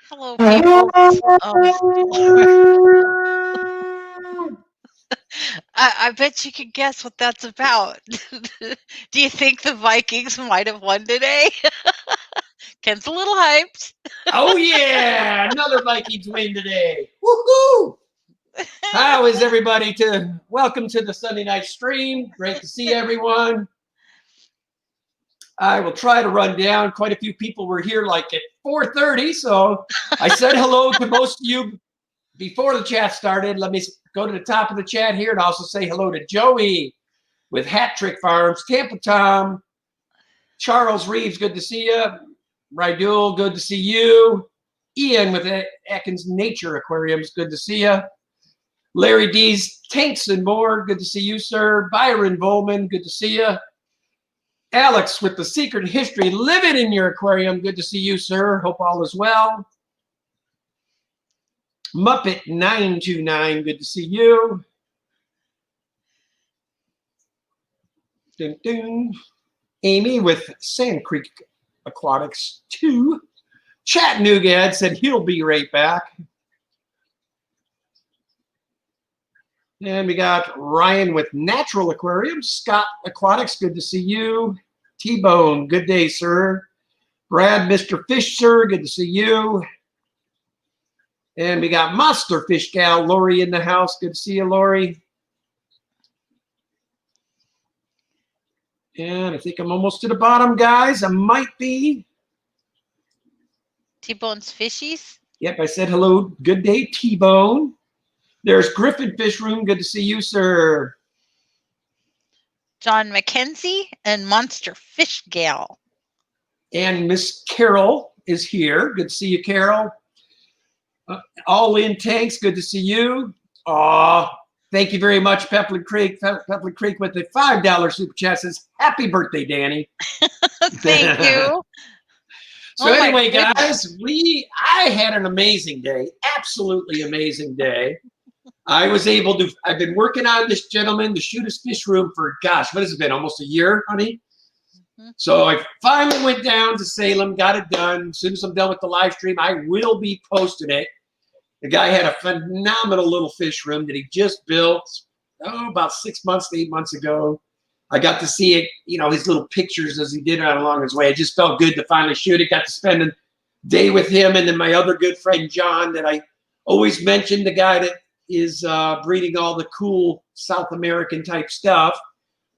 Hello, people. Oh, I bet you can guess what that's about. Do you think the Vikings might have won today? Ken's a little hyped. Oh yeah, another Vikings win today. Woohoo! How is everybody? Welcome to the Sunday night stream. Great to see everyone. I will try to run down. Quite a few people were here like at 4:30, so I said hello to most of you before the chat started. Let me go to the top of the chat here and also say hello to Joey with Hat Trick Farms, Tampa Tom, Charles Reeves, good to see you. Rydul, good to see you. Ian with Atkins Nature Aquariums, good to see you. Larry D's Tanks and More, good to see you, sir. Byron Volman, good to see you. Alex with the Secret History Living in Your Aquarium, good to see you, sir. Hope all is well. Muppet929, good to see you. Dun, dun. Amy with Sand Creek Aquatics 2. Chattanooga said he'll be right back. And we got Ryan with Natural Aquariums. Scott Aquatics, good to see you. T-Bone, good day, sir. Brad, Mr. Fish, sir, good to see you. And we got Monster Fish Gal, Lori in the house. Good to see you, Lori. And I think I'm almost to the bottom, guys. I might be. T-Bone's Fishies. Yep, I said hello. Good day, T-Bone. There's Griffin Fish Room. Good to see you, sir. John McKenzie and Monster Fish Gal. And Miss Carol is here. Good to see you, Carol. All in Tanks. Good to see you. Thank you very much, Pepperly Creek. Pepperly Creek with the $5 super chat says, "Happy birthday, Danny." Thank you. So anyway, guys, I had an amazing day. Absolutely amazing day. I was able to, I've been working on this gentleman to shoot his fish room for, gosh, what has it been? Almost a year, honey? Mm-hmm. So I finally went down to Salem, got it done. As soon as I'm done with the live stream, I will be posting it. The guy had a phenomenal little fish room that he just built, about 6 months to 8 months ago. I got to see it, his little pictures as he did it along his way. It just felt good to finally shoot it. Got to spend a day with him and then my other good friend, John, that I always mention, the guy that is breeding all the cool South American type stuff,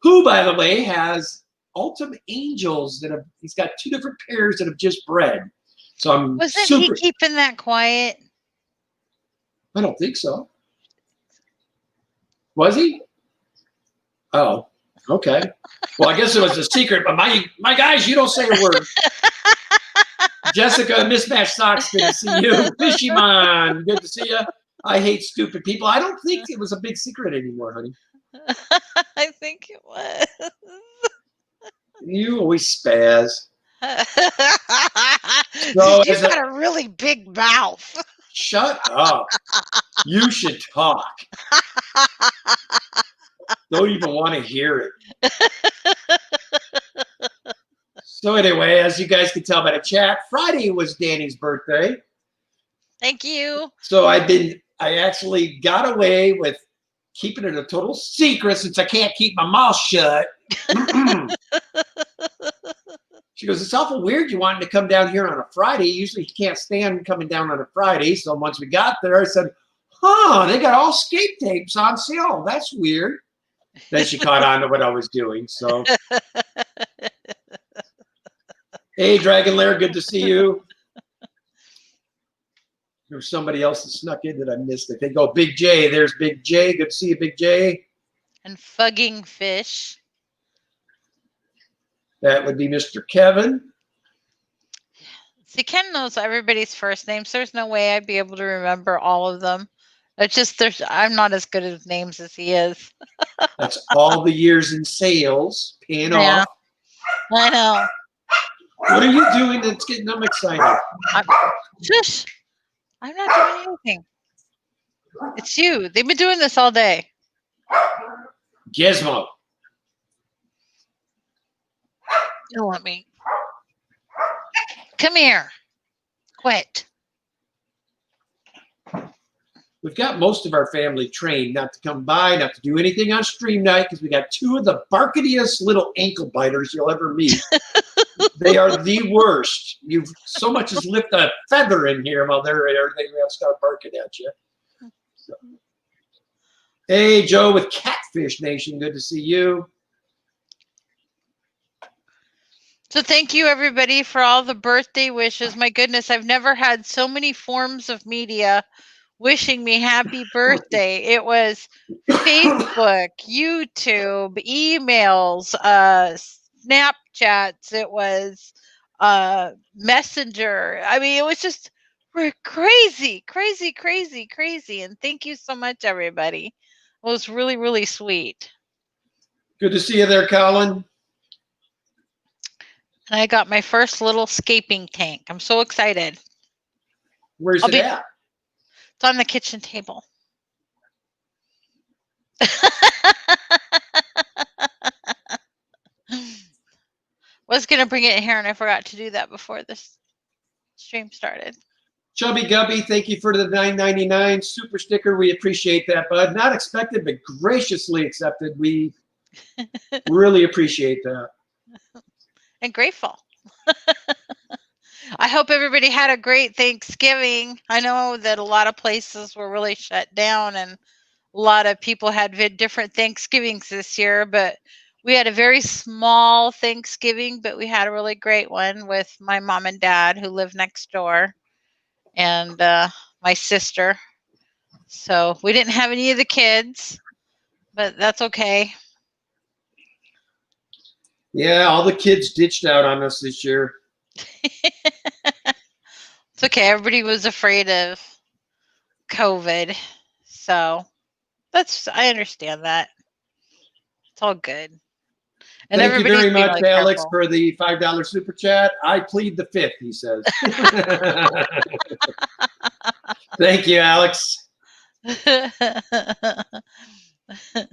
who, by the way, has Ultimate Angels he's got 2 different pairs that have just bred. So Wasn't he keeping that quiet? I don't think so. Was he? Oh, okay. Well, I guess it was a secret, but my guys, you don't say a word. Jessica, Mismatched Socks, good to see you. Fishymon, good to see you. I hate stupid people. I don't think it was a big secret anymore, honey. I think it was. You always spaz. You've got a really big mouth. Shut up. You should talk. Don't even want to hear it. So anyway, as you guys can tell by the chat, Friday was Danny's birthday. Thank you. So I actually got away with keeping it a total secret since I can't keep my mouth shut. She goes, "It's awful weird you wanting to come down here on a Friday. Usually you can't stand coming down on a Friday." So once we got there, I said, they got all scape tapes on sale. That's weird. Then she caught on to what I was doing. So, hey, Dragon Lair, good to see you. There was somebody else that snuck in that I missed. I think, Big J. There's Big J. Good to see you, Big J. And Fugging Fish. That would be Mr. Kevin. See, Ken knows everybody's first names. There's no way I'd be able to remember all of them. It's just I'm not as good at names as he is. That's all the years in sales paying off. I know. What are you doing that's getting them excited? Shush. I'm not doing anything. It's you. They've been doing this all day. Gizmo. Don't let me. Come here. Quit. we've got most of our family trained not to come by, not to do anything on stream night, because we got two of the barketiest little ankle biters you'll ever meet. They are the worst. You've so much as lift a feather in here while they're at everything, we have to start barking at you. So. Hey, Joe with Catfish Nation, good to see you. So thank you, everybody, for all the birthday wishes. My goodness, I've never had so many forms of media wishing me happy birthday. It was Facebook, YouTube, emails, Snapchats. It was Messenger. I mean, it was just crazy, crazy, crazy, crazy. And thank you so much, everybody. It was really, really sweet. Good to see you there, Colin. And I got my first little scaping tank. I'm so excited. Where's it at? It's on the kitchen table. Was going to bring it here, and I forgot to do that before this stream started. Chubby Gubby, thank you for the $9.99 super sticker. We appreciate that, bud. Not expected, but graciously accepted. We really appreciate that. And grateful. I hope everybody had a great Thanksgiving. I know that a lot of places were really shut down and a lot of people had different Thanksgivings this year, but we had a very small Thanksgiving, but we had a really great one with my mom and dad who live next door and my sister. So we didn't have any of the kids, but that's okay. Yeah, all the kids ditched out on us this year. It's okay. Everybody was afraid of COVID. So I understand that. It's all good. And thank you very much, really Alex, careful. For the $5 super chat. I plead the fifth, he says. Thank you, Alex.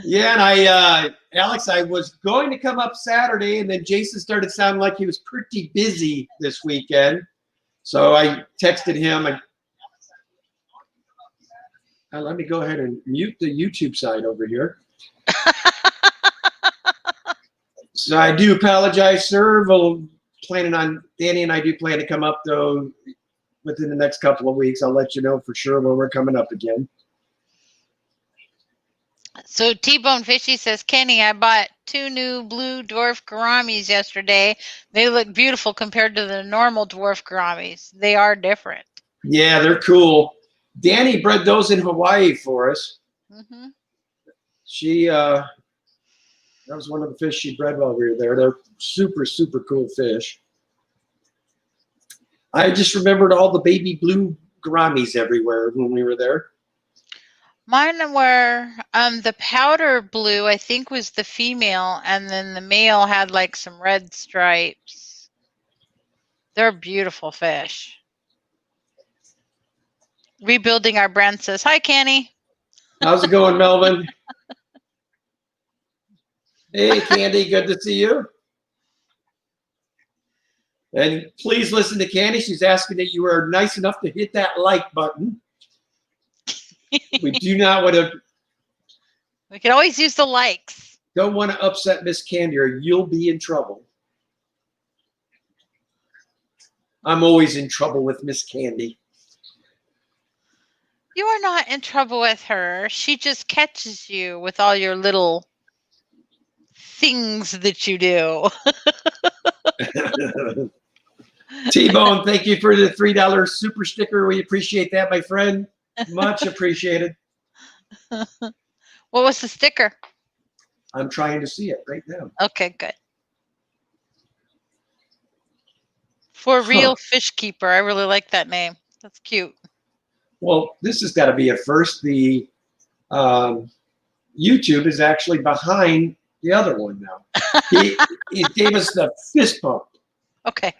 Yeah, and Alex, I was going to come up Saturday, and then Jason started sounding like he was pretty busy this weekend. So I texted him. Let me go ahead and mute the YouTube side over here. So I do apologize, sir. Danny and I do plan to come up, though, within the next couple of weeks. I'll let you know for sure when we're coming up again. So T-Bone Fishy says, Kenny, I bought 2 new blue dwarf gouramis yesterday. They look beautiful compared to the normal dwarf gouramis. They are different. Yeah, they're cool. Danny bred those in Hawaii for us. Mm-hmm. She, that was one of the fish she bred while we were there. They're super, super cool fish. I just remembered all the baby blue gouramis everywhere when we were there. Mine were the powder blue, I think, was the female, and then the male had like some red stripes. They're beautiful fish. Rebuilding our brand says, hi, Canny. How's it going, Melvin? Hey, Candy, good to see you. And please listen to Candy. She's asking that you are nice enough to hit that like button. We do not want to. We can always use the likes. Don't want to upset Miss Candy or you'll be in trouble. I'm always in trouble with Miss Candy. You are not in trouble with her. She just catches you with all your little things that you do. T-Bone, thank you for the $3 super sticker. We appreciate that, my friend. Much appreciated. What was the sticker? I'm trying to see it right now. Okay, good. For Real Fish Keeper. I really like that name. That's cute. Well, this has got to be a first. The YouTube is actually behind the other one now. He gave us the fist bump. Okay.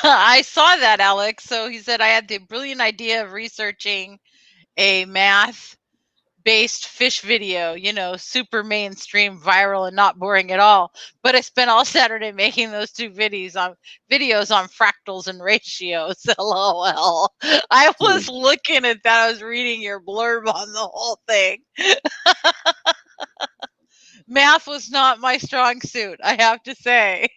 I saw that, Alex. So he said I had the brilliant idea of researching a math based fish video, super mainstream, viral, and not boring at all. But I spent all Saturday making those two videos on fractals and ratios. LOL. I was looking at that. I was reading your blurb on the whole thing. Math was not my strong suit, I have to say.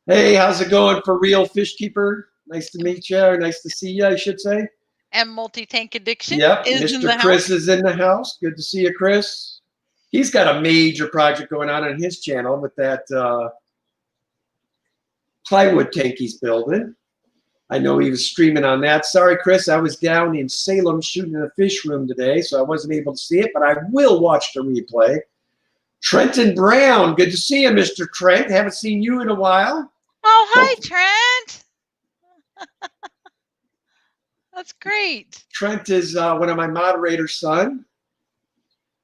Hey, how's it going for Real Fish Keeper? Nice to meet you, or nice to see you, I should say. And Multi-Tank Addiction is in the house. Mr. Chris is in the house. Good to see you, Chris. He's got a major project going on his channel with that plywood tank he's building. I know he was streaming on that. Sorry, Chris, I was down in Salem shooting in a fish room today, so I wasn't able to see it, but I will watch the replay. Trenton Brown, good to see you, Mr. Trent. Haven't seen you in a while. Oh, hi, Trent. That's great. Trent is one of my moderator's son,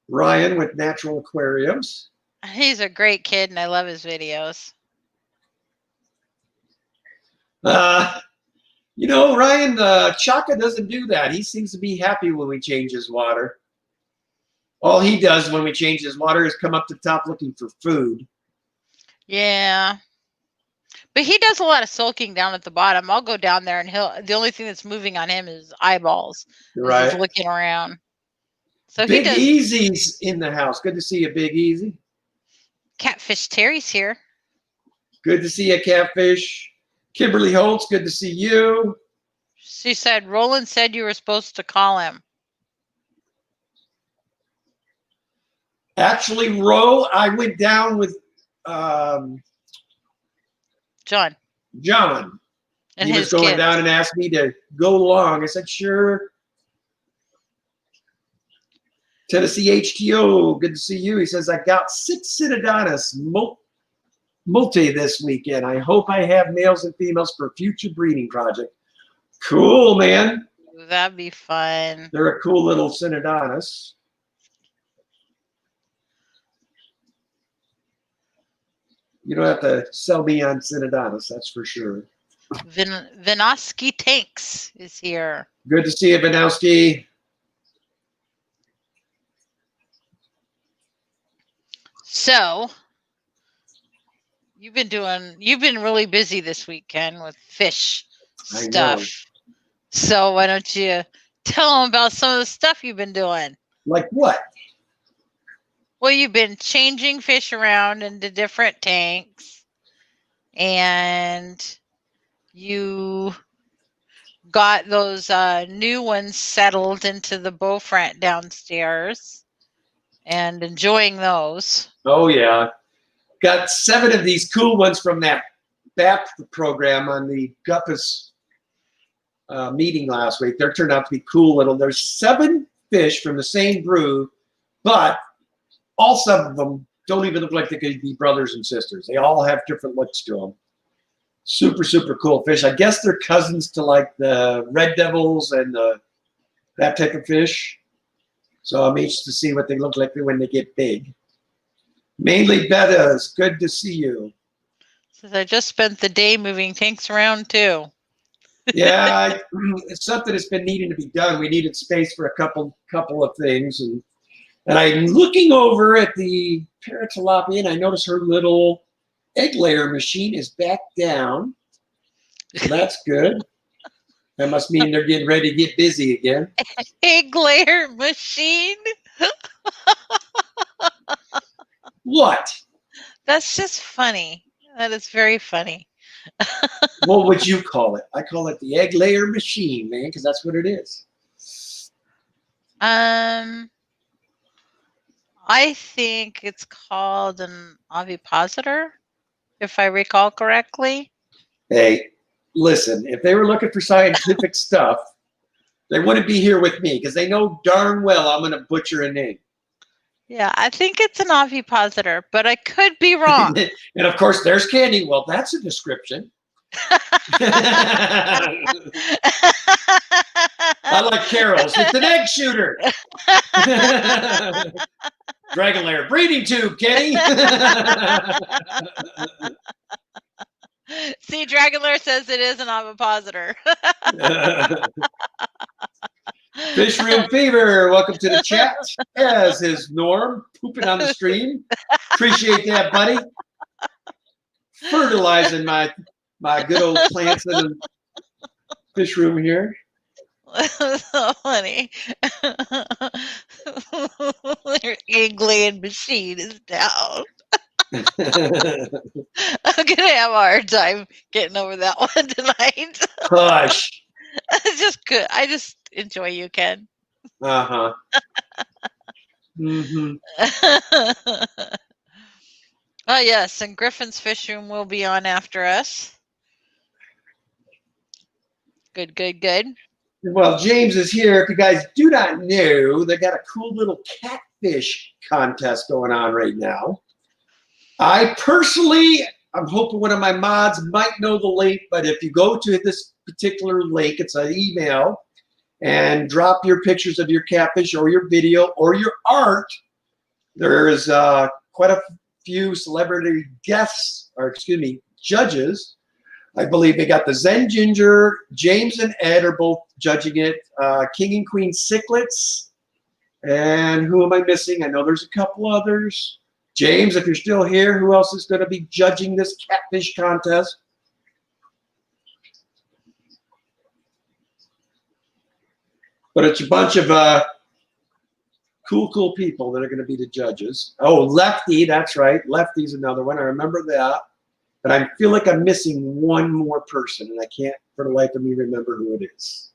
Ryan with Natural Aquariums. He's a great kid, and I love his videos. Ryan, Chaka doesn't do that. He seems to be happy when we change his water. All he does when we change his water is come up to top looking for food. Yeah. But he does a lot of sulking down at the bottom. I'll go down there, and the only thing that's moving on him is eyeballs. Right. He's looking around. So Big Easy's in the house. Good to see you, Big Easy. Catfish Terry's here. Good to see you, Catfish. Kimberly Holtz, good to see you. She said, Roland said you were supposed to call him. Actually, Ro, I went down with John. And he was going down and asked me to go along. I said, sure. Tennessee HTO, good to see you. He says, I got 6 Synodontis multi this weekend. I hope I have males and females for a future breeding project. Cool, man. That'd be fun. They're a cool little Synodontis. You don't have to sell me on Synodontis, that's for sure. Vinowski Tanks is here. Good to see you, Vinowski. So, you've been really busy this weekend with fish stuff. So why don't you tell them about some of the stuff you've been doing? Like what? Well, you've been changing fish around into different tanks, and you got those new ones settled into the bow front downstairs and enjoying those. Oh, yeah. Got 7 of these cool ones from that BAP program on the Guppus meeting last week. They turned out to be cool little. There's 7 fish from the same brood, but all 7 of them don't even look like they could be brothers and sisters. They all have different looks to them. Super, super cool fish. I guess they're cousins to like the red devils and that type of fish. So I'm anxious to see what they look like when they get big. Mainly bettas. Good to see you. So I just spent the day moving tanks around too. Yeah, it's something that's been needing to be done. We needed space for a couple of things, and I'm looking over at the Paratilapia, and I notice her little egg layer machine is back down. So that's good. That must mean they're getting ready to get busy again. Egg layer machine? What? That's just funny. That is very funny. What would you call it? I call it the egg layer machine, man, because that's what it is. I think it's called an ovipositor, if I recall correctly. Hey, listen, if they were looking for scientific stuff, they wouldn't be here with me because they know darn well I'm going to butcher a name. Yeah, I think it's an ovipositor, but I could be wrong. And of course, there's Candy. Well, that's a description. I like Carol's. It's an egg shooter. Dragon layer breeding tube, Kenny. See, Dragon Lair says it is an ovipositor. Fish Room Fever, welcome to the chat. As is Norm, pooping on the stream. Appreciate that, buddy. Fertilizing my good old plants in the fish room here. So funny. Your egg laying machine is down. I'm gonna have a hard time getting over that one tonight. Hush. It's just good. I just enjoy you, Ken. Uh-huh. Mm-hmm. Oh yes, and Griffin's Fish Room will be on after us. Good, good, good. Well, James is here. If you guys do not know, they got a cool little catfish contest going on right now. I personally, I'm hoping one of my mods might know the link, but if you go to this particular link, it's an email, and drop your pictures of your catfish or your video or your art, there's quite a few celebrity guests, or excuse me, judges. I believe they got the Zen Ginger, James and Ed are both judging it, King and Queen Cichlets, and who am I missing? I know there's a couple others. James, if you're still here, who else is going to be judging this catfish contest? But it's a bunch of cool people that are going to be the judges. Oh, Lefty, that's right. Lefty's another one. I remember that. But I feel like I'm missing one more person, and I can't for the life of me remember who it is.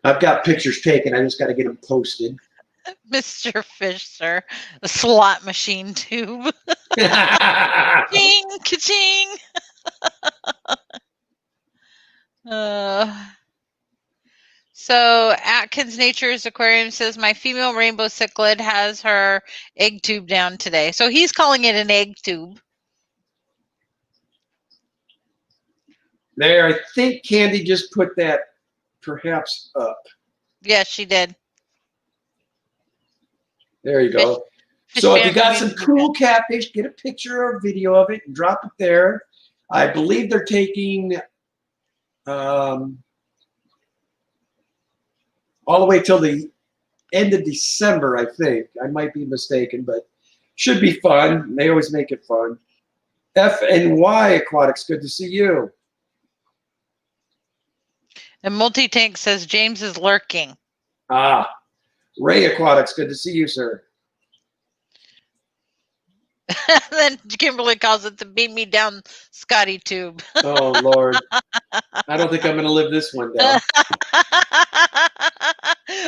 I've got pictures taken. I just got to get them posted. Mr. Fisher, the slot machine tube. Ching, ka-ching. So Atkins Nature's Aquarium says my female rainbow cichlid has her egg tube down today. So he's calling it an egg tube. There, I think Candy just put that perhaps up. Yes, she did. There you go. So if you got some cool catfish, get a picture or video of it and drop it there. I believe they're taking all the way till the end of December, I think. I might be mistaken, but should be fun. They always make it fun. FNY Aquatics, good to see you. And Multi-Tank says James is lurking. Ah, Ray Aquatics, good to see you, sir. Then Kimberly calls it the beat me down Scotty tube. Oh, Lord. I don't think I'm going to live this one down.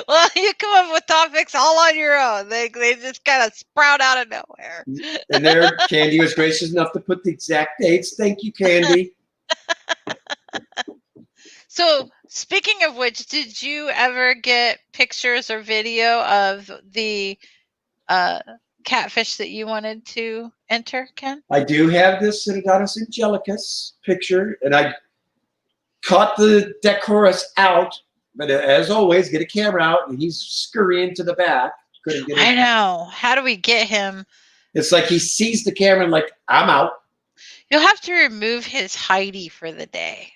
Well, you come up with topics all on your own. They just kind of sprout out of nowhere. And there, Candy was gracious enough to put the exact dates. Thank you, Candy. So, speaking of which, did you ever get pictures or video of the catfish that you wanted to enter, Ken? I do have this Cynodonis angelicus picture, and I caught the Decorus out, but as always, get a camera out, and he's scurrying to the back. Couldn't get him. I know. How do we get him? It's like he sees the camera and like, I'm out. You'll have to remove his hidey for the day.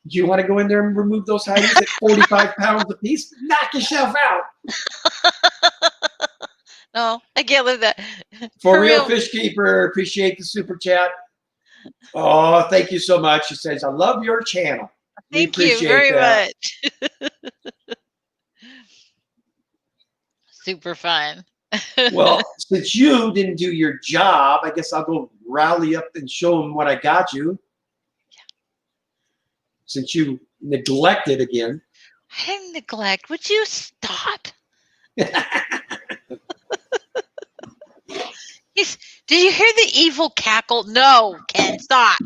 Do you want to go in there and remove those hideys at 45 pounds a piece? Knock yourself out. No, I can't live that. For real Fish Keeper, appreciate the super chat. Oh, thank you so much. She says, I love your channel. Thank you very much. Super fun. Well, since you didn't do your job, I guess I'll go rally up and show them what I got you. Yeah. Since you neglected again. I didn't neglect. Would you stop? Did you hear the evil cackle? No, Ken, stop.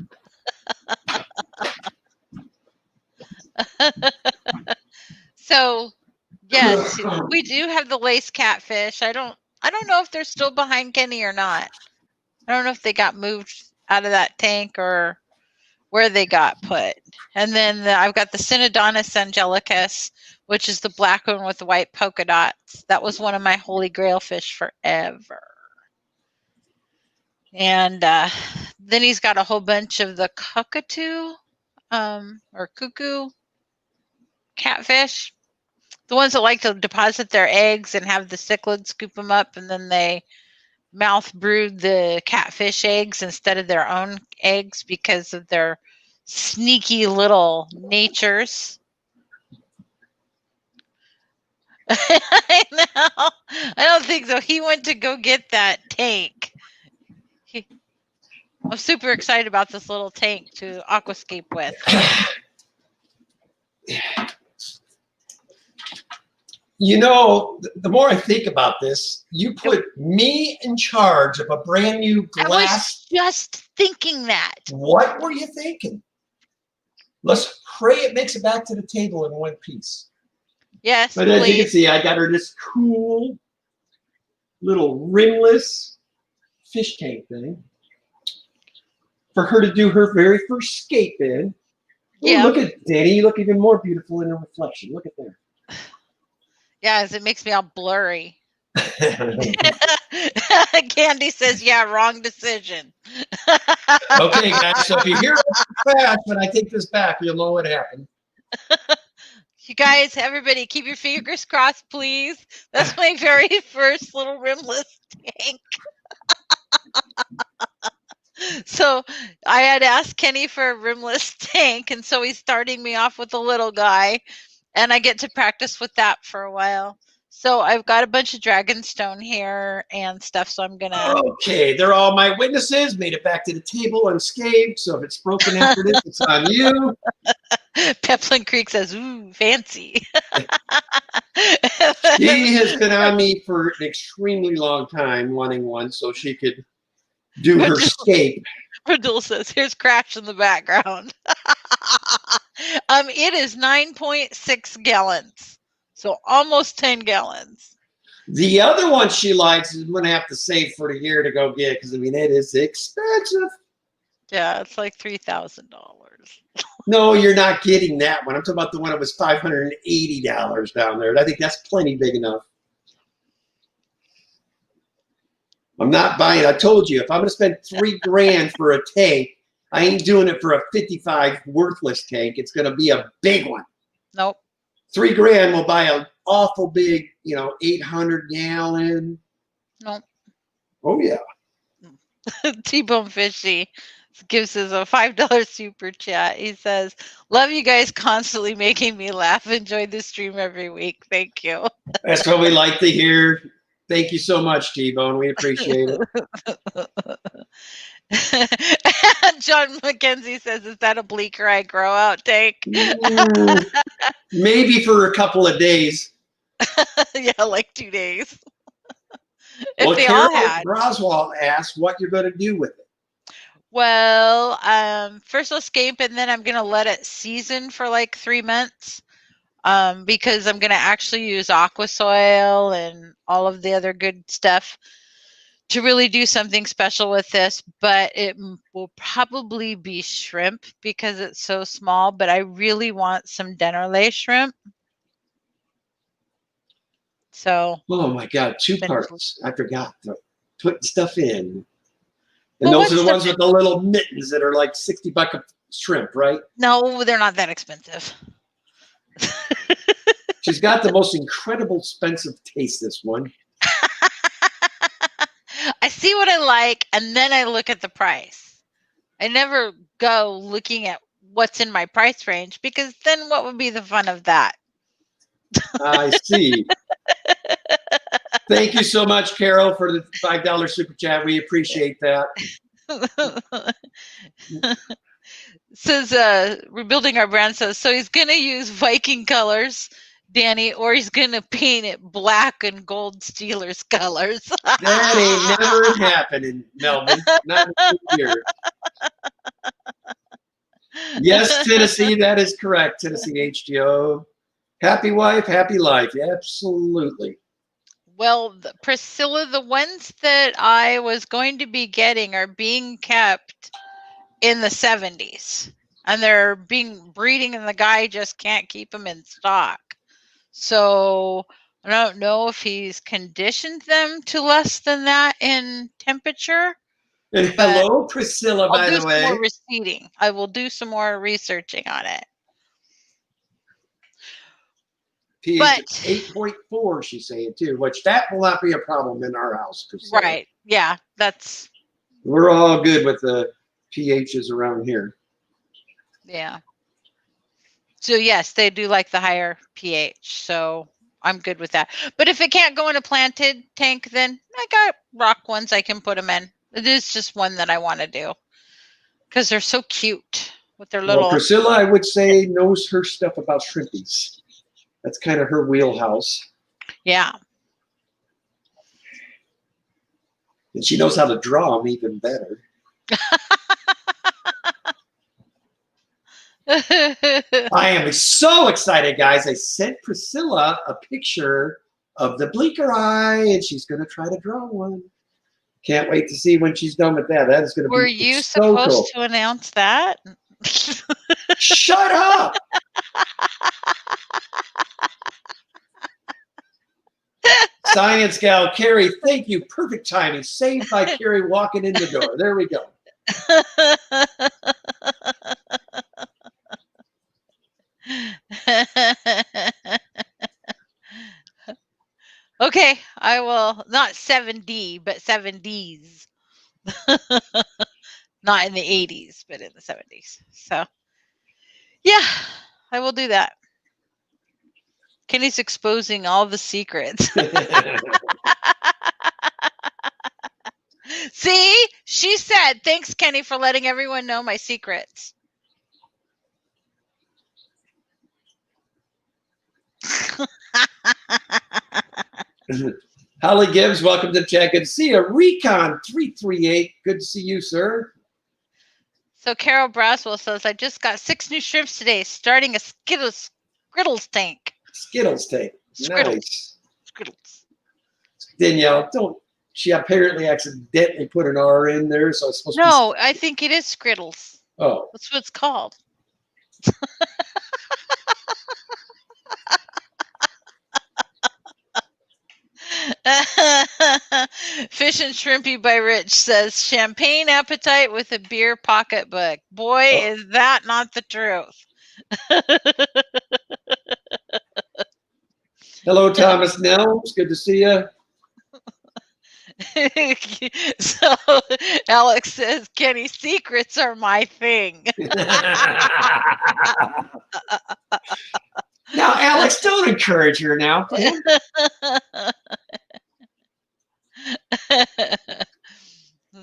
So, yes, we do have the lace catfish. I don't know if they're still behind Kenny or not. I don't know if they got moved out of that tank or where they got put. And then I've got the Cynodonis angelicus, which is the black one with the white polka dots. That was one of my holy grail fish forever. And then he's got a whole bunch of the cockatoo or cuckoo. catfish. The ones that like to deposit their eggs and have the cichlid scoop them up, and then they mouth brood the catfish eggs instead of their own eggs because of their sneaky little natures. I know. I don't think so. He went to go get that tank. I'm super excited about this little tank to aquascape with. You know, the more I think about this, you put me in charge of a brand new glass. I was just thinking that. What were you thinking? Let's pray it makes it back to the table in one piece. Yes, but as you can see, I got her this cool little rimless fish tank thing for her to do her very first skate in. Yeah. Look at Danny. You look even more beautiful in the reflection. Look at there. Yes, it makes me all blurry. Candy says, yeah, wrong decision. Okay, guys. So if you hear it fast when I take this back, you'll know what happened. You guys, everybody, keep your fingers crossed, please. That's my very first little rimless tank. So I had asked Kenny for a rimless tank, and so he's starting me off with a little guy, and I get to practice with that for a while. So I've got a bunch of Dragonstone here and stuff, so I'm gonna... Okay, they're all my witnesses, made it back to the table unscathed, so if it's broken after this, it's on you. Peplin Creek says, ooh, fancy. She has been on me for an extremely long time wanting one so she could do her scape. Radul says, here's Crash in the background. It is 9.6 gallons. So almost 10 gallons. The other one she likes is going to have to save for the year to go get, because, I mean, it is expensive. Yeah, it's like $3,000. No, you're not getting that one. I'm talking about the one that was $580 down there. I think that's plenty big enough. I'm not buying. I told you, if I'm going to spend $3,000 for a tank, I ain't doing it for a 55 worthless tank. It's going to be a big one. Nope. $3,000 will buy an awful big, 800 gallon. Nope. Oh yeah. T-Bone Fishy gives us a $5 super chat. He says, love you guys constantly making me laugh. Enjoy the stream every week. Thank you. That's what we like to hear. Thank you so much, T-Bone. We appreciate it. John McKenzie says, is that a Bleaker Eye grow out tank? Maybe for a couple of days. Yeah, like 2 days. Well, Carol Roswell asked what you're going to do with it. Well, first I'll escape, and then I'm going to let it season for like 3 months. Because I'm going to actually use aqua soil and all of the other good stuff to really do something special with this, but it will probably be shrimp because it's so small, but I really want some Dennerle shrimp. So. Oh my God, 2 parts. I forgot to put stuff in. And those are the ones with the little mittens that are like $60 a shrimp, right? No, they're not that expensive. She's got the most incredible expensive taste, this one. I see what I like, and then I look at the price. I never go looking at what's in my price range, because then what would be the fun of that? I see. Thank you so much, Carol, for the $5 super chat. We appreciate that. Says rebuilding our brand says, so he's gonna use Viking colors, Danny, or he's gonna paint it black and gold Steelers colors. That ain't never happening, Melvin. Not in 2 years. Yes, Tennessee, that is correct. Tennessee HGO. Happy wife, happy life. Absolutely. Well, Priscilla, the ones that I was going to be getting are being kept in the 70s, and they're being breeding, and the guy just can't keep them in stock. So I don't know if he's conditioned them to less than that in temperature. And hello, Priscilla, by the way. I'll do some more researching. I will do some more researching on it. pH 8.4, she's saying too, which that will not be a problem in our house. Priscilla. Right. Yeah, we're all good with the pHs around here. Yeah. So yes, they do like the higher pH. So I'm good with that. But if it can't go in a planted tank, then I got rock ones I can put them in. It is just one that I want to do because they're so cute with their little. Well, Priscilla, I would say, knows her stuff about shrimpies. That's kind of her wheelhouse. Yeah. And she knows how to draw them even better. I am so excited, guys. I sent Priscilla a picture of the bleaker eye, and she's going to try to draw one. Can't wait to see when she's done with that. That is going to be so cool. Were you supposed to announce that? Shut up! Science gal, Carrie, thank you. Perfect timing. Saved by Carrie walking in the door. There we go. Okay, I will not 7D, but 7Ds. Not in the 80s, but in the 70s. So, yeah, I will do that. Kenny's exposing all the secrets. See, she said, thanks, Kenny, for letting everyone know my secrets. Holly Gibbs, welcome to the chat. Good to see you. Recon 338, good to see you, sir. So Carol Braswell says, I just got 6 new shrimps today, starting a Skittles tank. Skittles tank. Skittles. Nice. Skittles. Danielle, she apparently accidentally put an R in there, so it's supposed to be. No, I think it is Skittles. Oh. That's what it's called. Fish and Shrimpy by Rich says, champagne appetite with a beer pocketbook. Boy, is that not the truth. Hello, Thomas Nels. Good to see you. So Alex says, Kenny, secrets are my thing. Now, Alex, don't encourage her now.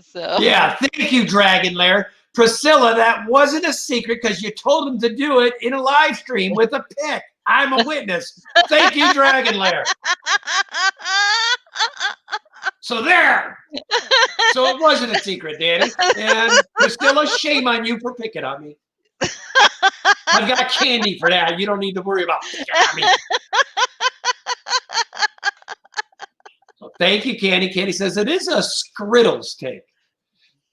So. Yeah, thank you, Dragon Lair. Priscilla, that wasn't a secret because you told him to do it in a live stream with a pic. I'm a witness. Thank you, Dragon Lair. So there. So it wasn't a secret, Danny. And Priscilla, shame on you for picking on me. I've got candy for that. You don't need to worry about picking on me. So thank you, Candy. Candy says it is a Skittles tank.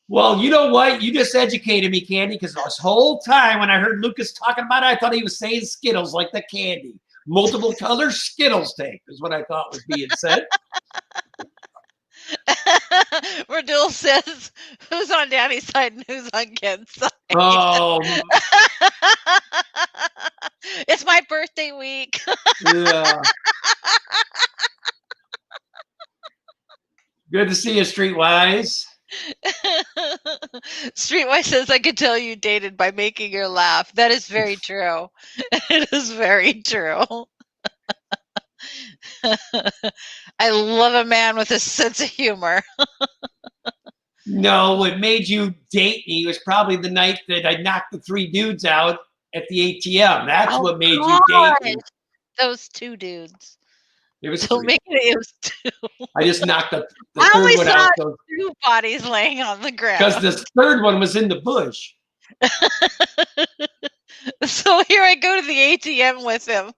Well, you know what? You just educated me, Candy, because this whole time when I heard Lucas talking about it, I thought he was saying Skittles like the candy. Multiple color Skittles tank is what I thought was being said. Verdul says, who's on Danny's side and who's on Ken's side? Oh. It's my birthday week. Yeah. Good to see you, Streetwise. Streetwise says, I could tell you dated by making her laugh. That is very true. It is very true. I love a man with a sense of humor. No, what made you date me was probably the night that I knocked the 3 dudes out at the ATM. That's what made you date me. Those 2 dudes. It was so 3. It was 2. I just knocked the I third only one saw out. 2 bodies laying on the ground. Because the third one was in the bush. So here I go to the ATM with him.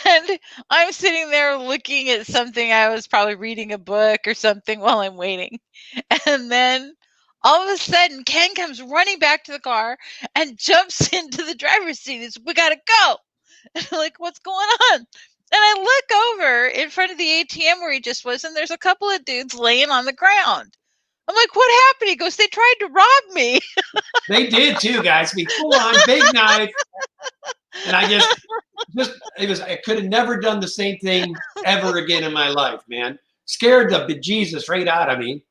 And I'm sitting there looking at something. I was probably reading a book or something while I'm waiting. And then all of a sudden, Ken comes running back to the car and jumps into the driver's seat. He's, we got to go. And I'm like, what's going on? And I look over in front of the ATM where he just was, and there's a couple of dudes laying on the ground. I'm like, what happened? He goes, they tried to rob me. They did too, guys. Be full on big knife. And I just I could have never done the same thing ever again in my life, man. Scared the bejesus right out of me.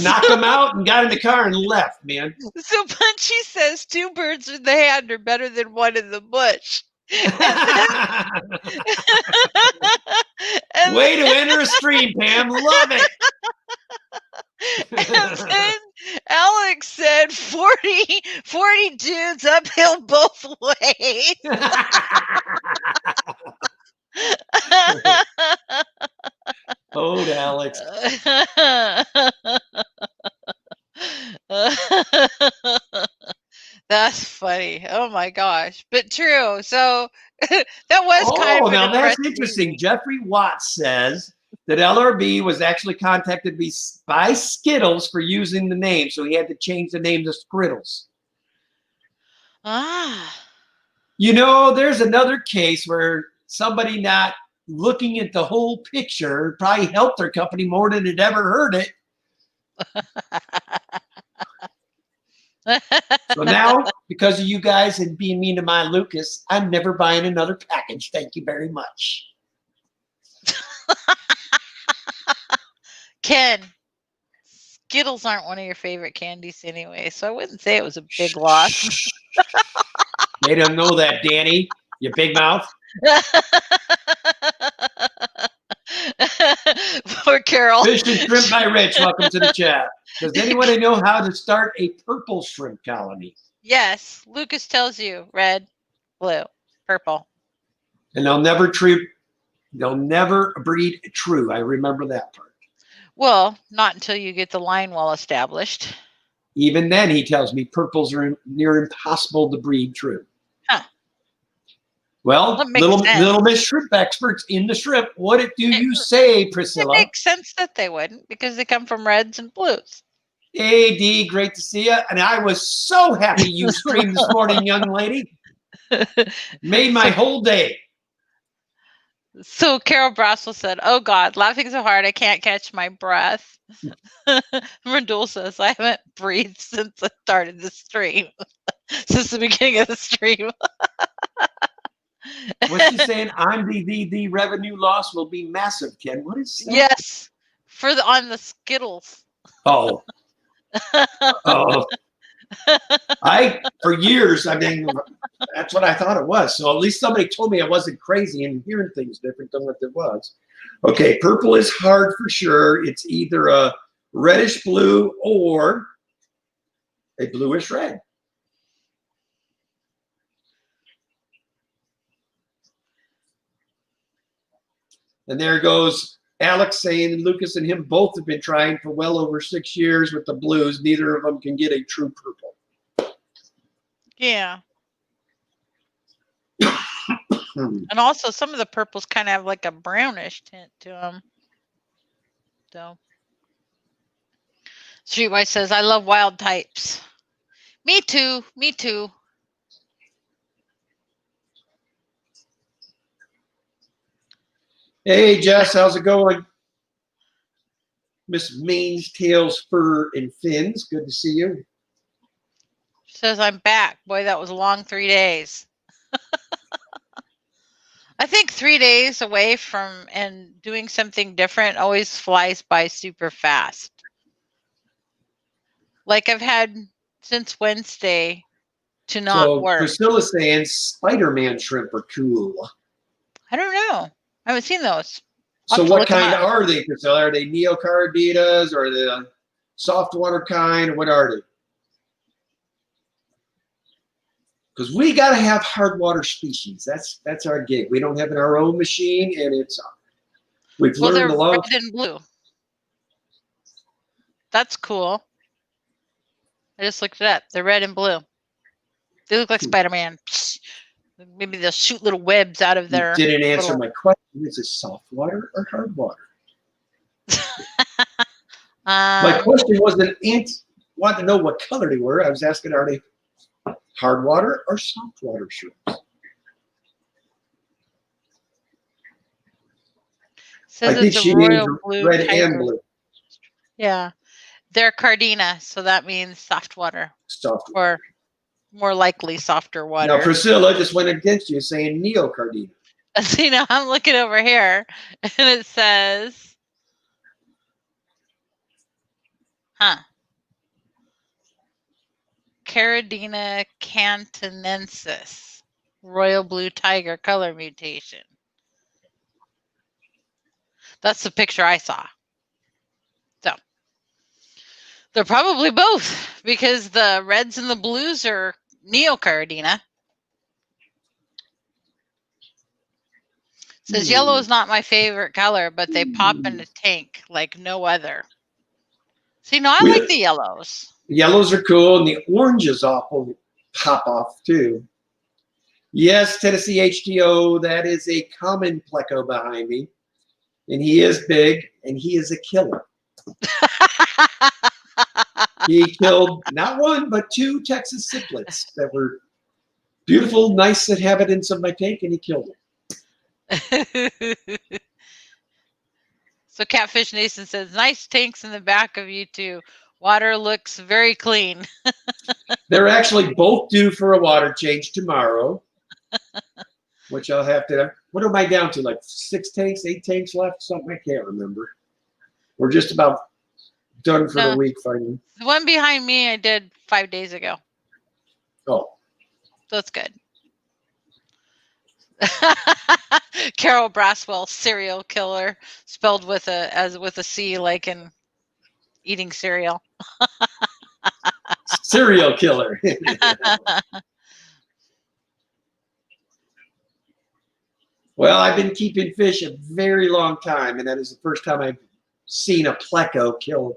Knocked him out and got in the car and left, man. So Punchy says 2 birds in the hand are better than 1 in the bush. Way to enter a stream, Pam. Love it. And then Alex said 40 dudes uphill both ways. Oh, Alex. That's funny. Oh my gosh. But true. So that was kind of now that's interesting. Jeffrey Watts says that LRB was actually contacted by Skittles for using the name, so he had to change the name to Skrittles. Ah. You know, there's another case where somebody not looking at the whole picture probably helped their company more than it ever hurt it. So now, because of you guys and being mean to my Lucas, I'm never buying another package. Thank you very much. Ken, Skittles aren't one of your favorite candies anyway, so I wouldn't say it was a big loss. They don't know that, Danny, you big mouth. Poor Carol. Fish and Shrimp by Rich, welcome to the chat. Does anyone know how to start a purple shrimp colony? Yes, Lucas tells you red, blue, purple. And they'll never breed true. I remember that part. Well, not until you get the line well established. Even then, he tells me purples are near impossible to breed true. Huh. Well, little Miss Shrimp experts in the shrimp, what do you say, Priscilla? It makes sense that they wouldn't because they come from reds and blues. Hey, Dee, great to see you. And I was so happy you streamed this morning, young lady. Made my whole day. So Carol Brassel said, "Oh God, laughing so hard I can't catch my breath." Randall says, "I haven't breathed since I started the stream, since the beginning of the stream." What's she saying? I'm the revenue loss will be massive, Ken. What is that? Yes, on the Skittles. Oh. Oh. For years, I mean, that's what I thought it was. So at least somebody told me I wasn't crazy and hearing things different than what it was. Okay, purple is hard for sure. It's either a reddish blue or a bluish red. And there goes Alex saying Lucas and him both have been trying for well over 6 years with the blues. Neither of them can get a true purple. Yeah. And also some of the purples kind of have like a brownish tint to them. So Streetwise says, "I love wild types." Me too. Me too. Hey, Jess, how's it going? Miss Maine's Tails, Fur, and Fins. Good to see you. She says, "I'm back." Boy, that was a long 3 days. I think 3 days away from and doing something different always flies by super fast. Like I've had since Wednesday to not work. Priscilla's saying Spider-Man shrimp are cool. I don't know. I haven't seen those. So what kind are they, Priscilla? Are they neocarditas or the soft water kind, or what are they? Because we got to have hard water species. That's our gig. We don't have our own machine, and we've learned a lot. Red and blue. That's cool. I just looked it up. They're red and blue. They look like Spider-Man. Maybe they'll shoot little webs out of their. You didn't answer my question. Is it soft water or hard water? My question wasn't want to know what color they were. I was asking, are they hard water or soft water shrimps? Says I think she means red and blue. Yeah. They're Cardina, so that means soft water. Soft water. more likely softer water. Now, Priscilla just went against you saying Neocardina. So, I'm looking over here and it says, Caridina cantonensis, royal blue tiger color mutation. That's the picture I saw. So they're probably both, because the reds and the blues are Neocaridina. Says yellow is not my favorite color, but they pop in a tank like no other. See, I like the yellows. Yellows are cool, and the oranges will pop off too. Yes, Tennessee HTO, that is a common pleco behind me. And he is big, and he is a killer. He killed not one, but 2 Texas cichlids that were beautiful, nice inhabitants of my tank, and he killed them. So Catfish Nation says, nice tanks in the back of you two. Water looks very clean. They're actually both due for a water change tomorrow, which I'll have to. What am I down to? Like 6 tanks, 8 tanks left? Something I can't remember. We're just about done for the week finally. The one behind me I did 5 days ago. Oh. So it's good. Carol Braswell, serial killer, spelled with a C, like in eating cereal. Serial killer. Well, I've been keeping fish a very long time, and that is the first time I've seen a pleco kill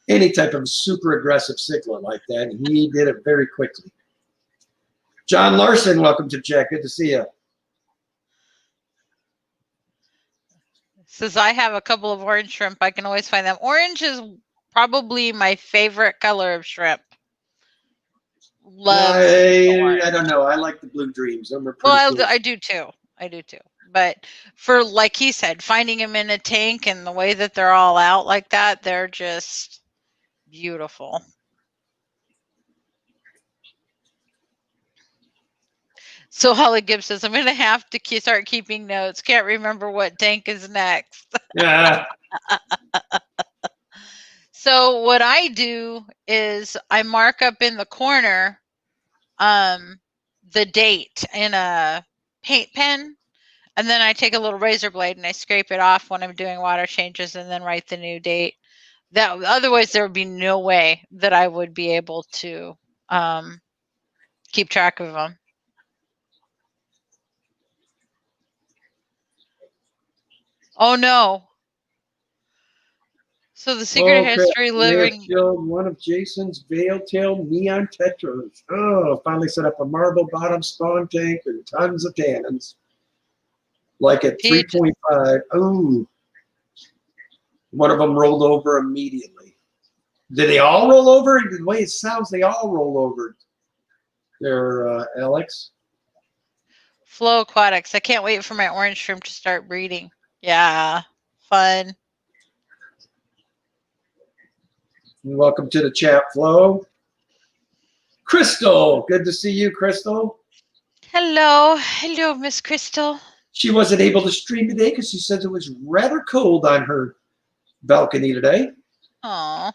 any type of super aggressive cichlid like that, and he did it very quickly. John Larson, welcome to chat. Good to see you. Says, I have a couple of orange shrimp. I can always find them. Orange is probably my favorite color of shrimp. I don't know. I like the blue dreams. Cool. I do too. But for, like he said, finding them in a tank and the way that they're all out like that, they're just beautiful. So Holly Gibbs says, I'm going to have to start keeping notes. Can't remember what tank is next. Yeah. So what I do is I mark up in the corner the date in a paint pen, and then I take a little razor blade and I scrape it off when I'm doing water changes and then write the new date. That otherwise there would be no way that I would be able to keep track of them. Oh no. So the secret history living. Killed one of Jason's veil-tailed neon tetras. Oh, finally set up a marble bottom spawn tank and tons of tannins. Like at 3.5. Oh. One of them rolled over immediately. Did they all roll over? The way it sounds, they all roll over. There, Alex. Flow Aquatics. I can't wait for my orange shrimp to start breeding. Yeah, fun. Welcome to the chat, Flo. Crystal, good to see you, Crystal. Hello, Miss Crystal. She wasn't able to stream today because she says it was rather cold on her balcony today. Aw.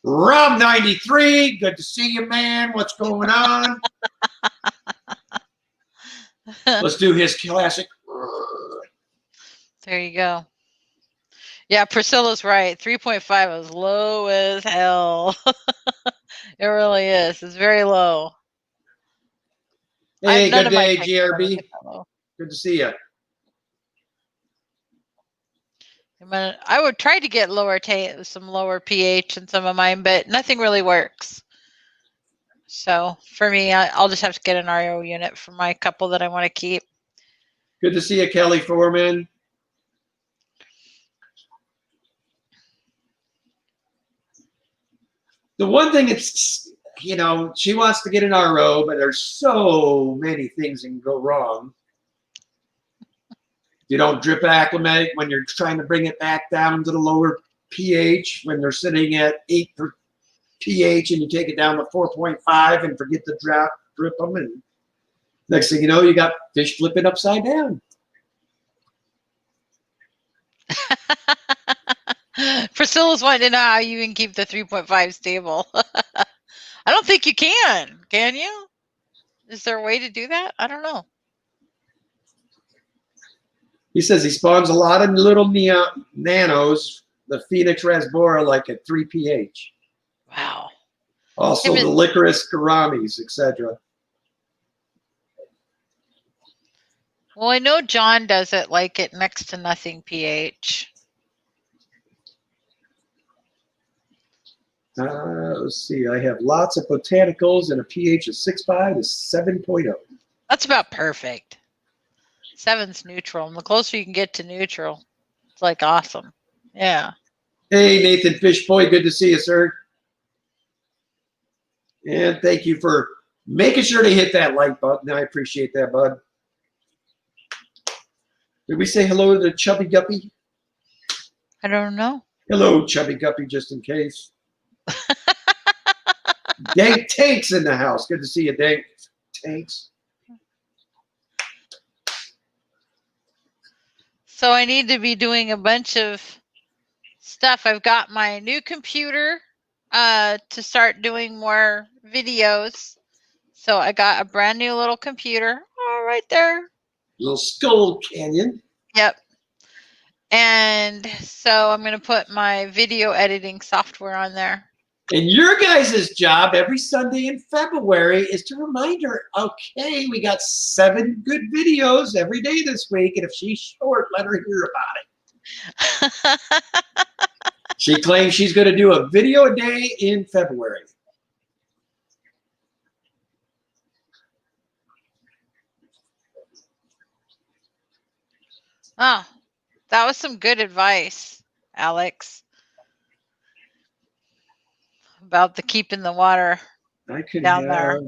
Rob 93, good to see you, man. What's going on? Let's do his classic. There you go. Yeah, Priscilla's right. 3.5 is low as hell. It really is. It's very low. Hey, good day, GRB. Good to see you. I would try to get some lower pH in some of mine, but nothing really works. So for me, I'll just have to get an RO unit for my couple that I want to keep. Good to see you, Kelly Foreman. The one thing it's, she wants to get an RO, but there's so many things that can go wrong. You don't drip acclimate when you're trying to bring it back down to the lower pH when they're sitting at 8 pH and you take it down to 4.5 and forget to drip them, and next thing you know, you got fish flipping upside down. Priscilla's wanting to know how you can keep the 3.5 stable. I don't think you can. Can you? Is there a way to do that? I don't know. He says he spawns a lot of little nanos, the Phoenix rasbora, like at 3 pH. Wow. Also the licorice gouramis, etc. Well, I know John does it like at next to nothing pH. Let's see. I have lots of botanicals and a pH of 6.5 to 7.0. That's about perfect. 7's neutral, and the closer you can get to neutral, it's like awesome. Yeah. Hey, Nathan Fishboy, good to see you, sir. And thank you for making sure to hit that like button. I appreciate that, bud. Did we say hello to Chubby Guppy? I don't know. Hello, Chubby Guppy, just in case. Dank Tanks in the house. Good to see you, Dank Tanks. So I need to be doing a bunch of stuff. I've got my new computer to start doing more videos. So I got a brand new little computer. Oh, right there. Little Skull Canyon. Yep. And so I'm going to put my video editing software on there. And your guys' job every Sunday in February is to remind her, okay, we got 7 good videos every day this week, and if she's short, let her hear about it. She claims she's going to do a video a day in February. Oh, that was some good advice, Alex, about the keeping the water down there.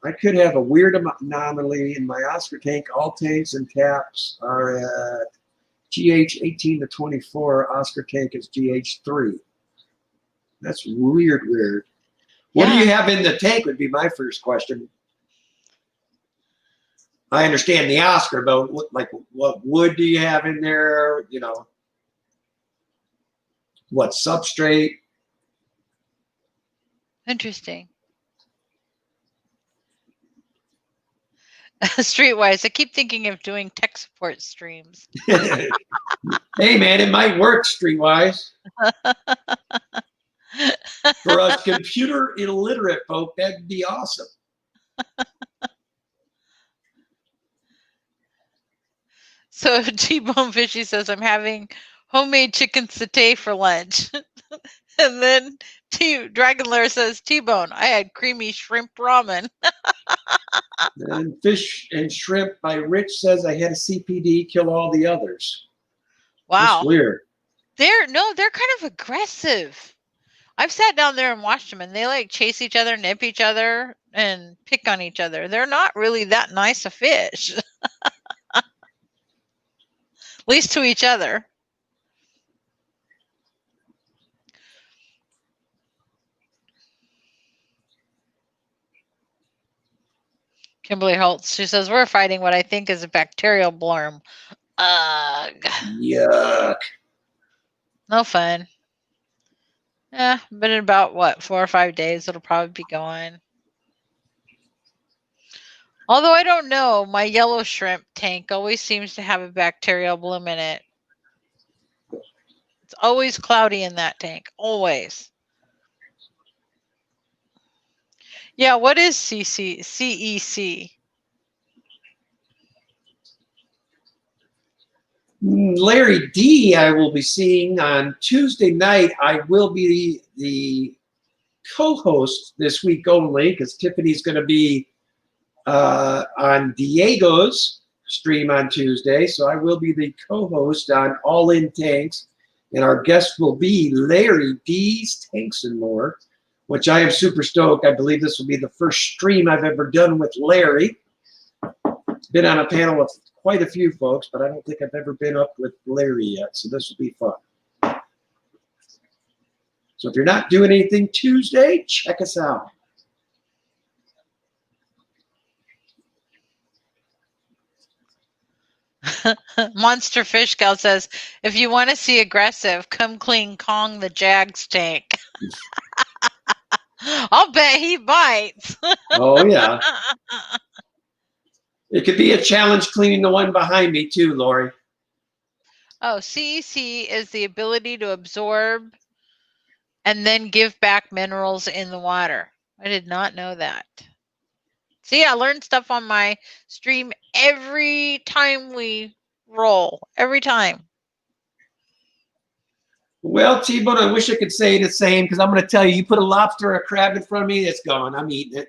I could have a weird anomaly in my Oscar tank. All tanks and taps are at GH 18 to 24. Oscar tank is GH 3. That's weird. What do you have in the tank would be my first question. I understand the Oscar, but what wood do you have in there? You know, what substrate? Interesting. Streetwise, I keep thinking of doing tech support streams. Hey, man, it might work Streetwise. For us computer illiterate folk, that'd be awesome. So T-Bone Fishy says, I'm having homemade chicken satay for lunch. And then Dragon Lair says, T-Bone, I had creamy shrimp ramen. And Fish and Shrimp by Rich says, I had a CPD kill all the others. Wow. That's weird. They're kind of aggressive. I've sat down there and watched them, and they like chase each other, nip each other, and pick on each other. They're not really that nice a fish. At least to each other. Kimberly Holtz, she says, we're fighting what I think is a bacterial blurm. Ugh. Yuck. No fun. Yeah, but in about, 4 or 5 days, it'll probably be gone. Although I don't know, my yellow shrimp tank always seems to have a bacterial bloom in it. It's always cloudy in that tank. Always. Yeah, what is CEC? Larry D, I will be seeing on Tuesday night. I will be the co-host this week only because Tiffany's going to be on Diego's stream on Tuesday. So I will be the co-host on All In Tanks. And our guest will be Larry D's Tanks and More, which I am super stoked. I believe this will be the first stream I've ever done with Larry. Been on a panel with quite a few folks, but I don't think I've ever been up with Larry yet, so this will be fun. So if you're not doing anything Tuesday, check us out. Monster Fish Gal says, if you want to see aggressive, come clean Kong the Jags tank. I'll bet he bites. Oh, yeah. It could be a challenge cleaning the one behind me too, Lori. Oh, CEC is the ability to absorb and then give back minerals in the water. I did not know that. See, I learn stuff on my stream every time we roll. Every time. Well, T-Bone, I wish I could say the same because I'm going to tell you, you put a lobster or a crab in front of me, it's gone. I'm eating it.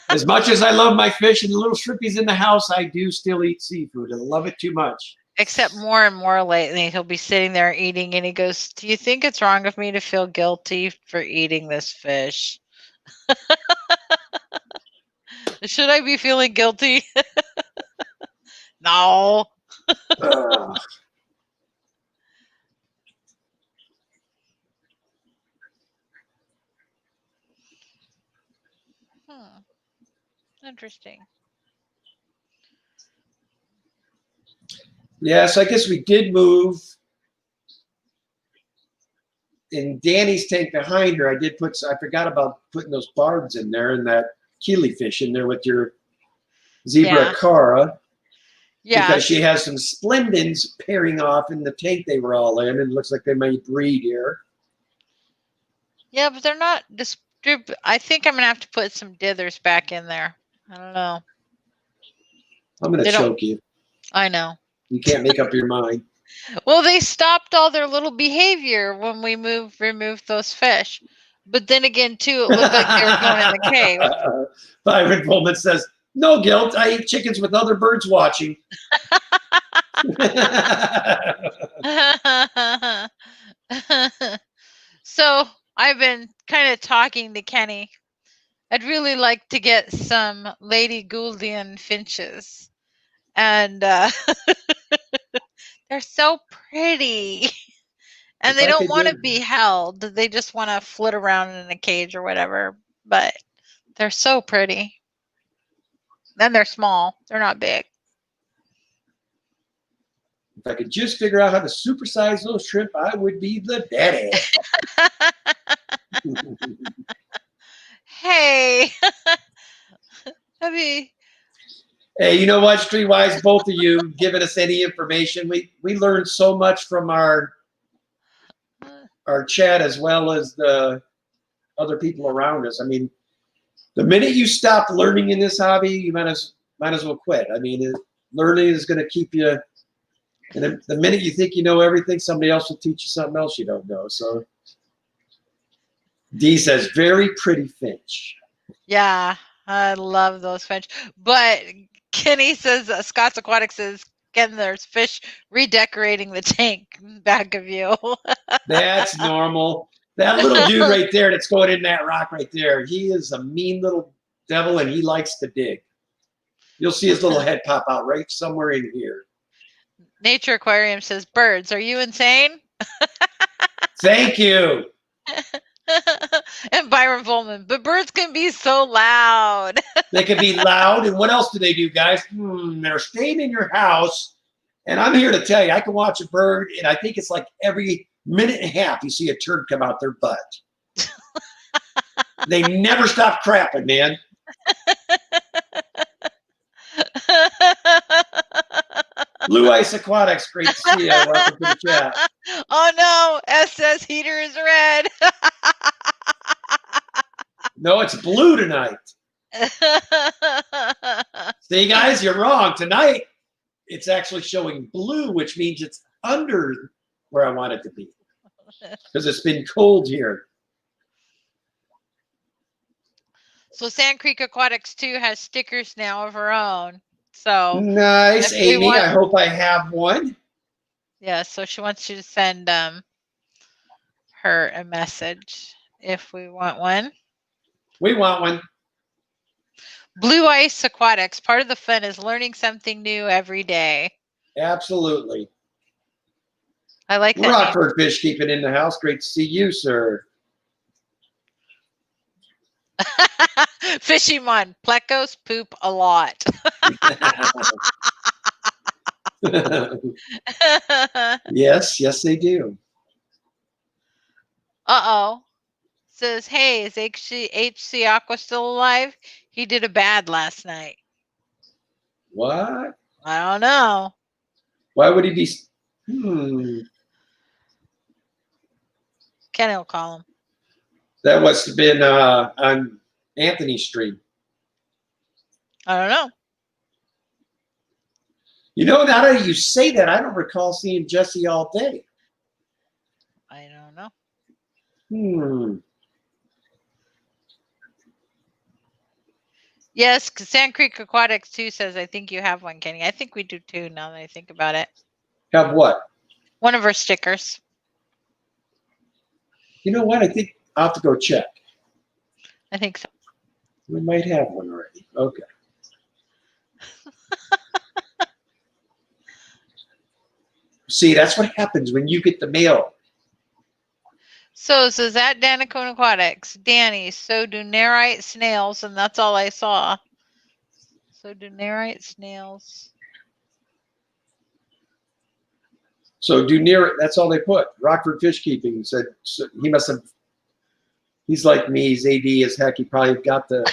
As much as I love my fish and the little shrimpies in the house, I do still eat seafood. I love it too much. Except more and more lately, he'll be sitting there eating and he goes, do you think it's wrong of me to feel guilty for eating this fish? Should I be feeling guilty? No. Interesting. Yeah, so I guess we did move in Danny's tank behind her. I forgot about putting those bards in there and that killifish in there with your zebra cara. Yeah. Because she has some splendens pairing off in the tank they were all in, and it looks like they might breed here. Yeah, but they're not I think I'm going to have to put some dithers back in there. I don't know. I'm going to choke you. I know. You can't make up your mind. Well, they stopped all their little behavior when we removed those fish. But then again, too, it looked like they were going in the cave. Byron Pullman says, no guilt. I eat chickens with other birds watching. So I've been kind of talking to Kenny. I'd really like to get some Lady Gouldian finches. And they're so pretty. And they don't want to be held. They just want to flit around in a cage or whatever. But they're so pretty. And they're small. They're not big. If I could just figure out how to supersize those shrimp, I would be the daddy. Hey. Hey, you know what, Streetwise, both of you giving us any information. We learned so much from our chat as well as the other people around us. I mean, the minute you stop learning in this hobby, you might as well quit. I mean, learning is going to keep you. And the minute you think you know everything, somebody else will teach you something else you don't know. So Dee says, very pretty finch. Yeah, I love those finch. But Kenny says, Scott's Aquatics says, again, there's fish redecorating the tank back of you. That's normal. That little dude right there that's going in that rock right there, he is a mean little devil and he likes to dig. You'll see his little head pop out right somewhere in here. Nature Aquarium says, birds, are you insane? Thank you. And Byron Volman, but birds can be so loud. They can be loud. And what else do they do, guys? They're staying in your house. And I'm here to tell you, I can watch a bird, and I think it's like every minute and a half you see a turd come out their butt. They never stop crapping, man. Blue Ice Aquatics, great to see you. Welcome to the chat. Oh no, S says heater is red. No, it's blue tonight. See, guys, you're wrong. Tonight, it's actually showing blue, which means it's under where I want it to be because it's been cold here. So Sand Creek Aquatics 2 has stickers now of her own. So nice, Amy. I hope I have one. Yeah, so she wants you to send her a message if we want one. We want one. Blue Ice Aquatics. Part of the fun is learning something new every day. Absolutely. I like that. Rockford Fish keeping in the house. Great to see you, sir. Fishymon, plecos poop a lot. Yes, they do. Uh-oh. Says, hey, is HC Aqua still alive? He did a bad last night. What? I don't know. Why would he be? Kenny will call him. That must have been on Anthony Street. I don't know. You know, now that you say that, I don't recall seeing Jesse all day. I don't know. Yes, Sand Creek Aquatics too says, I think you have one, Kenny. I think we do too, now that I think about it. Have what? One of our stickers. You know what? I think I'll have to go check. I think so. We might have one already. Okay. See, that's what happens when you get the mail. So it says at Danacone Aquatics, Danny, so do Nerite snails, and that's all I saw. So do Nerite snails. So do near that's all they put. Rockford Fish Keeping said so he must have. He's like me. He's AD as heck. He probably got the.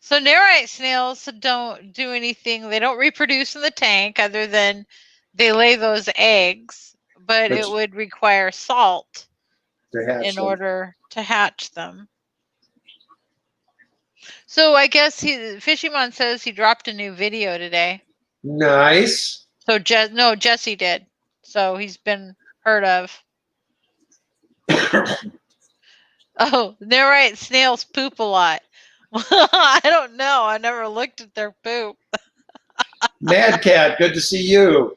So Nerite snails don't do anything. They don't reproduce in the tank other than they lay those eggs, but it would require salt in order to hatch them. So I guess Fishymon says he dropped a new video today. Nice. So Jesse did. So he's been heard of. Oh, they're right. Snails poop a lot. I don't know. I never looked at their poop. Mad Cat, good to see you.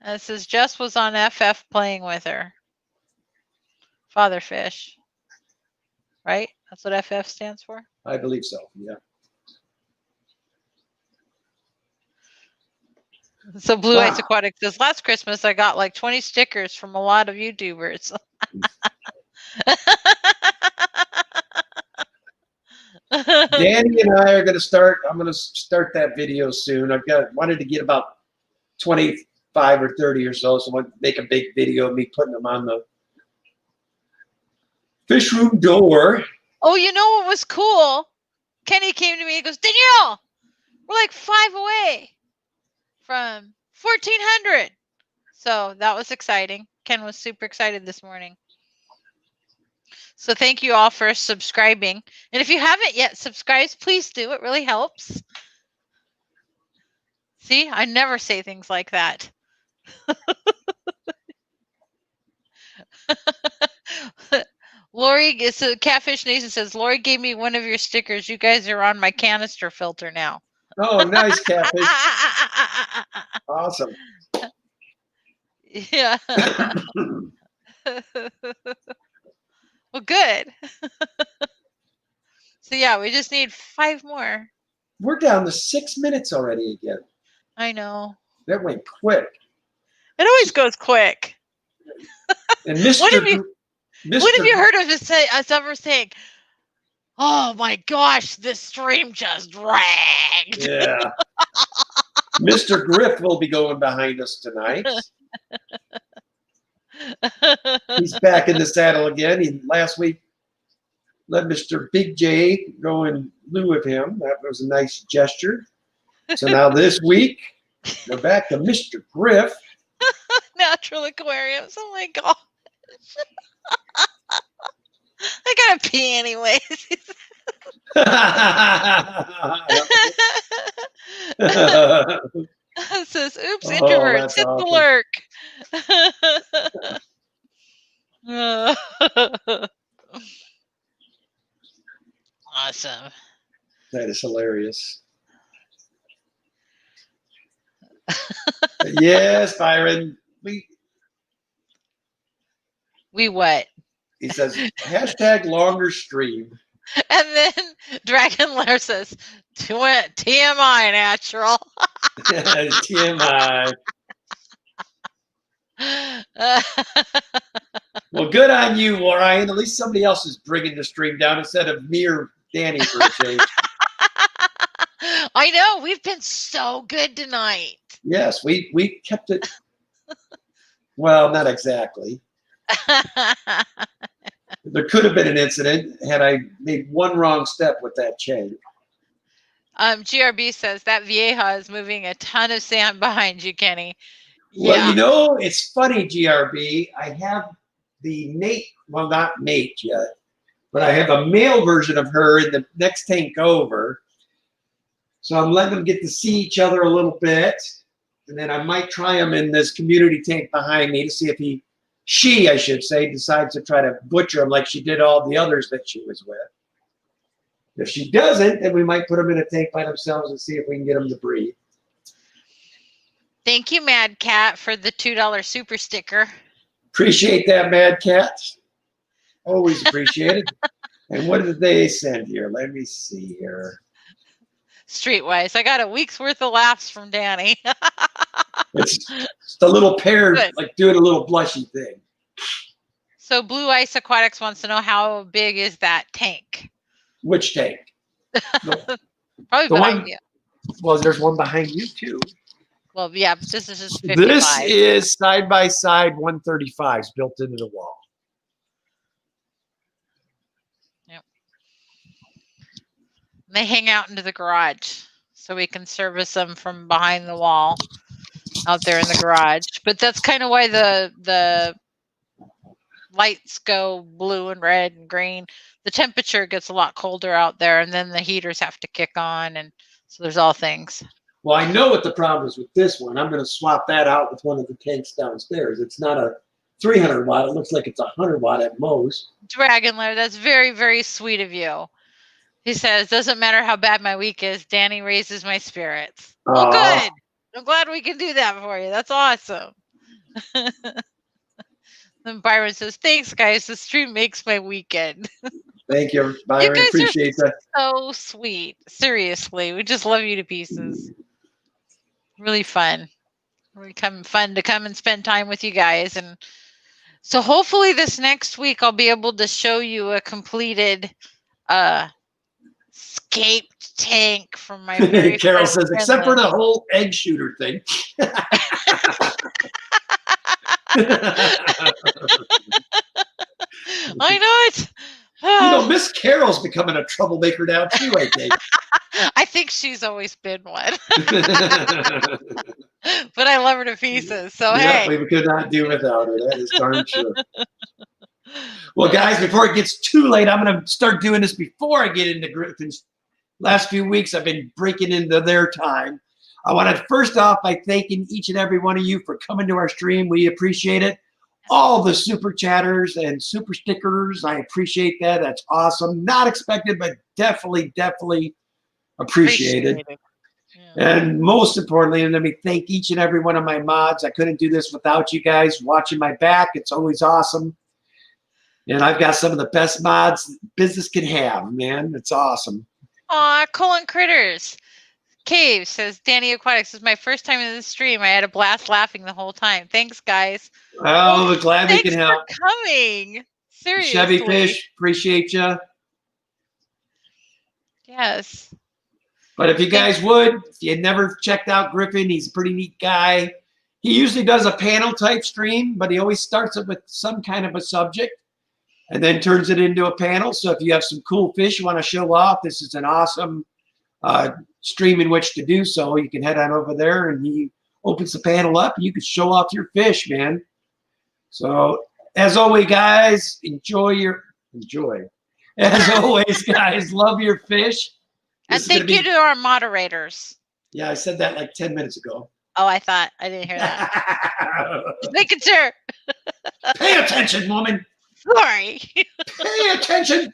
And it says Jess was on FF playing with her. Father fish. Right? That's what FF stands for? I believe so, yeah. So Blue Ice Aquatic says, last Christmas I got like 20 stickers from a lot of YouTubers. Danny and I are going to start. I'm going to start that video soon. Wanted to get about 25 or 30 or so. So I want to make a big video of me putting them on the fish room door. Oh, you know what was cool? Kenny came to me and goes, Danielle, we're like 5 away from 1,400. So that was exciting. Ken was super excited this morning. So thank you all for subscribing. And if you haven't yet subscribed, please do. It really helps. See, I never say things like that. Lori, so Catfish Nation says, Lori gave me one of your stickers. You guys are on my canister filter now. Oh, nice, Catfish. Awesome. Yeah. Well, good. So yeah, we just need 5 more. We're down to 6 minutes already again. I know. That went quick. It always goes quick. And Mr. What have you heard of us ever saying, oh my gosh, this stream just dragged? Yeah. Mr. Griff will be going behind us tonight. He's back in the saddle again. Last week let Mr. Big J go in lieu of him. That was a nice gesture. So now this week, we're back to Mr. Griff. Natural aquariums. Oh my gosh. I gotta pee anyways. It says, oops, introverts, hit the lurk. Awesome. That is hilarious. Yes, Byron. We what? He says, hashtag longer stream. And then Dragon Lair says, TMI natural. TMI. Well, good on you, Orion. At least somebody else is bringing the stream down instead of me or Danny for a change. I know. We've been so good tonight. Yes, we kept it. Well, not exactly. There could have been an incident had I made one wrong step with that chain. GRB says that Vieja is moving a ton of sand behind you, Kenny. Well, Yeah. you know, it's funny, GRB. I have the mate, well, not mate yet, but I have a male version of her in the next tank over. So I'm letting them get to see each other a little bit. And then I might try him in this community tank behind me to see if she, I should say, decides to try to butcher him like she did all the others that she was with. If she doesn't, then we might put them in a tank by themselves and see if we can get them to breathe. Thank you, Mad Cat, for the $2 super sticker. Appreciate that, Mad Cat. Always appreciate it. And what did they send here? Let me see here. Streetwise. I got a week's worth of laughs from Danny. It's the little pair, like doing a little blushy thing. So Blue Ice Aquatics wants to know how big is that tank? Which tank? Probably behind you. Well, there's one behind you too. Well, yeah, but this is just 55. This is side-by-side 135s built into the wall. Yep. They hang out into the garage, so we can service them from behind the wall out there in the garage. But that's kind of why the lights go blue and red and green. The temperature gets a lot colder out there, and then the heaters have to kick on, and so there's all things. Well, I know what the problem is with this one. I'm going to swap that out with one of the tanks downstairs. It's not a 300 watt. It looks like it's 100 watt at most. Dragon Lair, that's very, very sweet of you. He says, doesn't matter how bad my week is, Danny raises my spirits. Well, good. I'm glad we can do that for you. That's awesome. Then Byron says, thanks, guys. The stream makes my weekend. Thank you, Byron. You guys appreciate that. So sweet. Seriously. We just love you to pieces. Really fun. Really fun to come and spend time with you guys. And so hopefully this next week I'll be able to show you a completed escaped tank from my very Carol says, except for the whole egg shooter thing. I know it. You know, Miss Carol's becoming a troublemaker now too, I think. I think she's always been one. But I love her to pieces. So yeah, hey. We could not do without her. That is darn sure. Well, guys, before it gets too late, I'm going to start doing this before I get into Griffin's. Last few weeks, I've been breaking into their time. I want to first off by thanking each and every one of you for coming to our stream. We appreciate it. All the super chatters and super stickers, I appreciate that. That's awesome. Not expected, but definitely appreciated. Yeah. And most importantly, let me thank each and every one of my mods. I couldn't do this without you guys watching my back. It's always awesome. And I've got some of the best mods business can have, man. It's awesome. Aw, Colin Critters. Cave says, Danny Aquatics is my first time in the stream. I had a blast laughing the whole time. Thanks, guys. Oh, we're glad we can help. Thanks for coming. Seriously. Chevy Fish, appreciate you. Yes. But if you guys would, if you had never checked out Griffin, he's a pretty neat guy. He usually does a panel type stream, but he always starts it with some kind of a subject and then turns it into a panel. So if you have some cool fish you want to show off, this is an awesome stream in which to do so. You can head on over there and he opens the panel up and you can show off your fish, man. So as always, guys, enjoy. As always, guys, love your fish. And thank you to our moderators. Yeah, I said that like 10 minutes ago. Oh, I didn't hear that. Just making sure. Pay attention, woman. Sorry. Pay attention.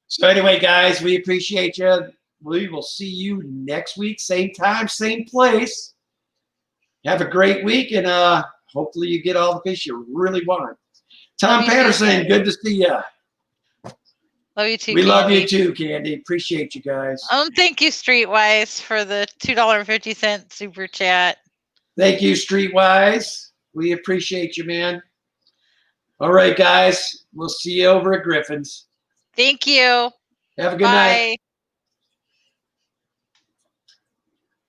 So anyway, guys, we appreciate you. We will see you next week, same time, same place. Have a great week, and hopefully you get all the fish you really want. Tom Patterson, good to see you. Love you too. We love you too, Candy. Appreciate you guys. Thank you, Streetwise, for the $2.50 super chat. Thank you, Streetwise. We appreciate you, man. All right, guys. We'll see you over at Griffin's. Thank you. Have a good night.